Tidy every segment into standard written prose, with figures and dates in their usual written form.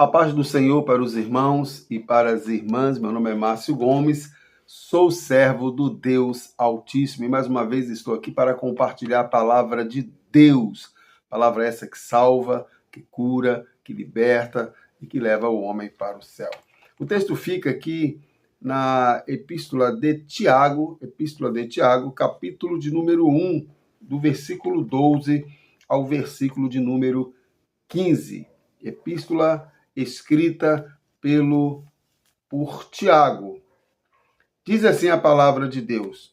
A paz do Senhor para os irmãos e para as irmãs. Meu nome é Márcio Gomes, sou servo do Deus Altíssimo e mais uma vez estou aqui para compartilhar a palavra de Deus. Palavra essa que salva, que cura, que liberta e que leva o homem para o céu. O texto fica aqui na Epístola de Tiago, capítulo de número 1, do versículo 12 ao versículo de número 15. Epístola escrita por Tiago. Diz assim a palavra de Deus,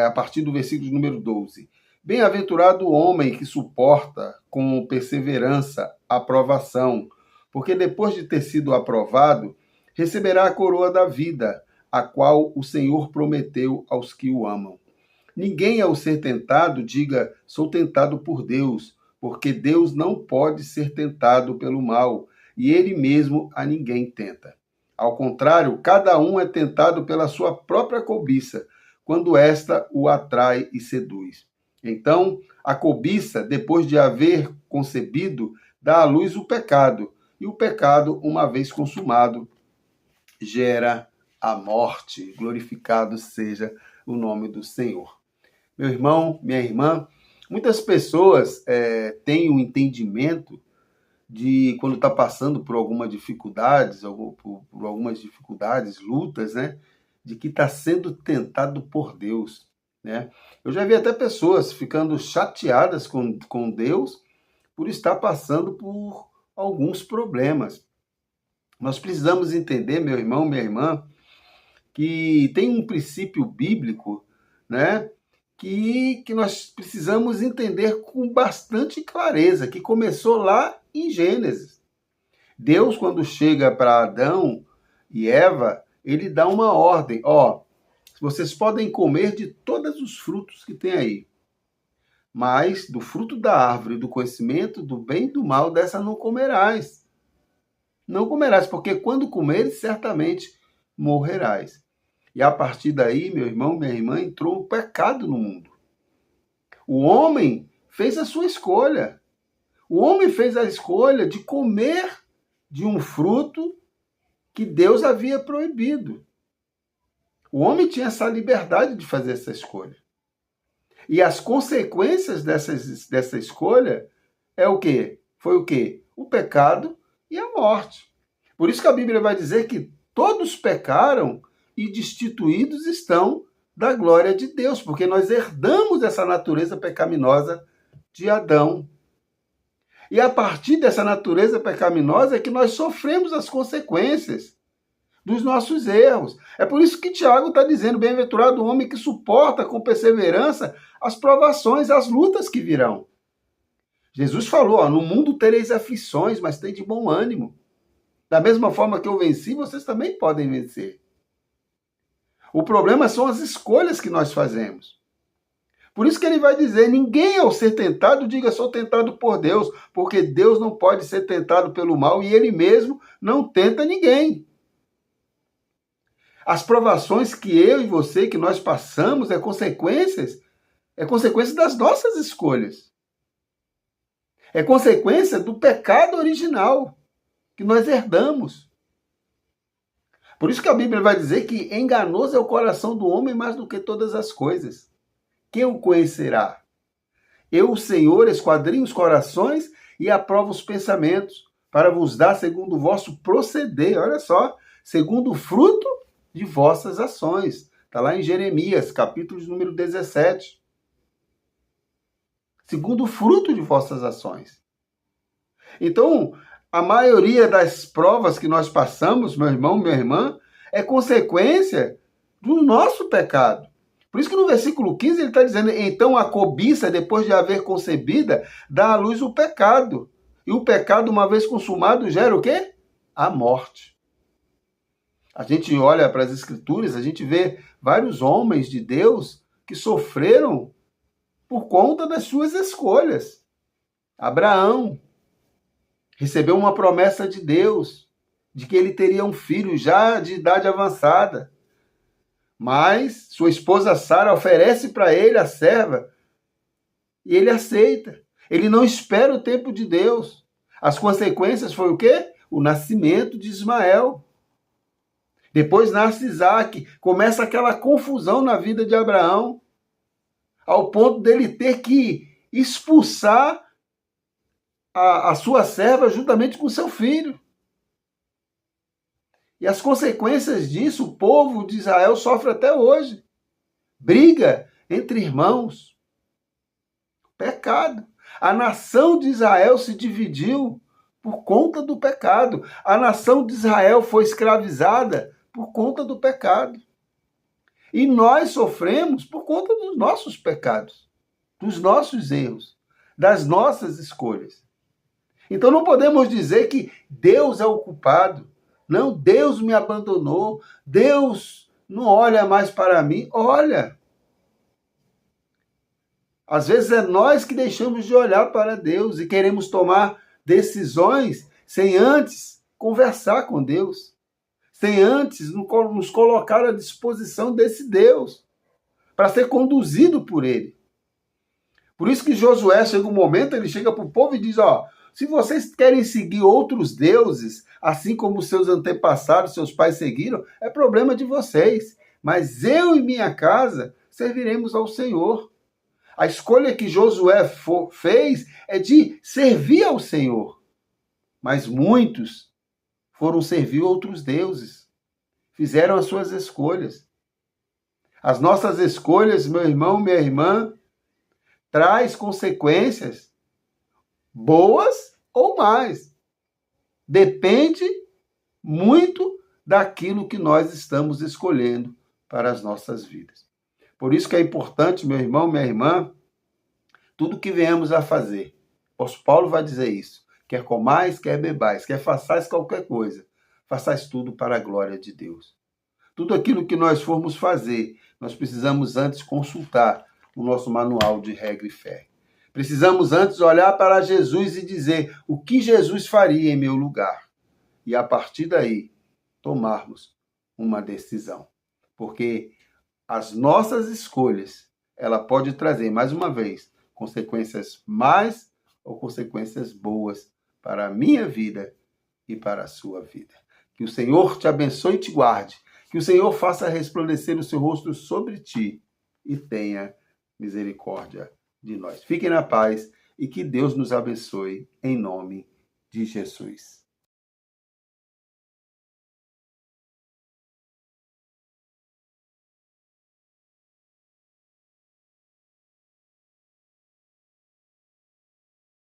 a partir do versículo de número 12. Bem-aventurado o homem que suporta com perseverança a provação, porque depois de ter sido aprovado, receberá a coroa da vida, a qual o Senhor prometeu aos que o amam. Ninguém, ao ser tentado, diga, sou tentado por Deus, porque Deus não pode ser tentado pelo mal, e ele mesmo a ninguém tenta. Ao contrário, cada um é tentado pela sua própria cobiça, quando esta o atrai e seduz. Então, a cobiça, depois de haver concebido, dá à luz o pecado, e o pecado, uma vez consumado, gera a morte. Glorificado seja o nome do Senhor. Meu irmão, minha irmã, muitas pessoas têm um entendimento de quando está passando por algumas dificuldades, lutas, né? De que está sendo tentado por Deus, né? Eu já vi até pessoas ficando chateadas com Deus por estar passando por alguns problemas. Nós precisamos entender, meu irmão, minha irmã, que tem um princípio bíblico, né? Que nós precisamos entender com bastante clareza, que começou lá em Gênesis. Deus, quando chega para Adão e Eva, ele dá uma ordem. Vocês podem comer de todos os frutos que tem aí, mas do fruto da árvore do conhecimento do bem e do mal, dessa não comerás. Não comerás, porque quando comeres, certamente morrerás. E a partir daí, meu irmão, minha irmã, entrou o pecado no mundo. O homem fez a sua escolha. O homem fez a escolha de comer de um fruto que Deus havia proibido. O homem tinha essa liberdade de fazer essa escolha. E as consequências dessa escolha é o quê? Foi o quê? O pecado e a morte. Por isso que a Bíblia vai dizer que todos pecaram e destituídos estão da glória de Deus, porque nós herdamos essa natureza pecaminosa de Adão. E a partir dessa natureza pecaminosa é que nós sofremos as consequências dos nossos erros. É por isso que Tiago está dizendo, bem-aventurado o homem que suporta com perseverança as provações, as lutas que virão. Jesus falou, no mundo tereis aflições, mas tem de bom ânimo. Da mesma forma que eu venci, vocês também podem vencer. O problema são as escolhas que nós fazemos. Por isso que ele vai dizer, ninguém ao ser tentado, diga, sou tentado por Deus, porque Deus não pode ser tentado pelo mal e ele mesmo não tenta ninguém. As provações que eu e você, que nós passamos, é consequência das nossas escolhas. É consequência do pecado original que nós herdamos. Por isso que a Bíblia vai dizer que enganoso é o coração do homem mais do que todas as coisas. Quem o conhecerá? Eu, o Senhor, esquadrinho os corações e aprovo os pensamentos, para vos dar segundo o vosso proceder. Olha só, segundo o fruto de vossas ações. Está lá em Jeremias, capítulo de número 17. Segundo o fruto de vossas ações. Então, a maioria das provas que nós passamos, meu irmão, minha irmã, é consequência do nosso pecado. Por isso que no versículo 15 ele está dizendo, então a cobiça, depois de haver concebida, dá à luz o pecado. E o pecado, uma vez consumado, gera o quê? A morte. A gente olha para as Escrituras, a gente vê vários homens de Deus que sofreram por conta das suas escolhas. Abraão recebeu uma promessa de Deus, de que ele teria um filho já de idade avançada. Mas sua esposa Sara oferece para ele a serva e ele aceita. Ele não espera o tempo de Deus. As consequências foi o quê? o nascimento de Ismael. Depois nasce Isaac, começa aquela confusão na vida de Abraão, ao ponto dele ter que expulsar a sua serva juntamente com seu filho. E as consequências disso, o povo de Israel sofre até hoje. Briga entre irmãos. Pecado. A nação de Israel se dividiu por conta do pecado. A nação de Israel foi escravizada por conta do pecado. E nós sofremos por conta dos nossos pecados, dos nossos erros, das nossas escolhas. Então não podemos dizer que Deus é o culpado. Não, Deus me abandonou. Deus não olha mais para mim. Olha. Às vezes é nós que deixamos de olhar para Deus e queremos tomar decisões sem antes conversar com Deus, sem antes nos colocar à disposição desse Deus, para ser conduzido por Ele. Por isso que Josué chega um momento, ele chega para o povo e diz, se vocês querem seguir outros deuses, assim como seus antepassados, seus pais seguiram, é problema de vocês. Mas eu e minha casa serviremos ao Senhor. A escolha que Josué fez é de servir ao Senhor. Mas muitos foram servir outros deuses. Fizeram as suas escolhas. As nossas escolhas, meu irmão, minha irmã, traz consequências boas ou mais. Depende muito daquilo que nós estamos escolhendo para as nossas vidas. Por isso que é importante, meu irmão, minha irmã, tudo que venhamos a fazer. O apóstolo Paulo vai dizer isso. Quer comais, quer bebais, quer façais qualquer coisa. Façais tudo para a glória de Deus. Tudo aquilo que nós formos fazer, nós precisamos antes consultar o nosso manual de regra e fé. Precisamos antes olhar para Jesus e dizer o que Jesus faria em meu lugar. E a partir daí, tomarmos uma decisão. Porque as nossas escolhas, ela pode trazer, mais uma vez, consequências más ou consequências boas para a minha vida e para a sua vida. Que o Senhor te abençoe e te guarde. Que o Senhor faça resplandecer o seu rosto sobre ti e tenha misericórdia de nós. Fiquem na paz e que Deus nos abençoe em nome de Jesus.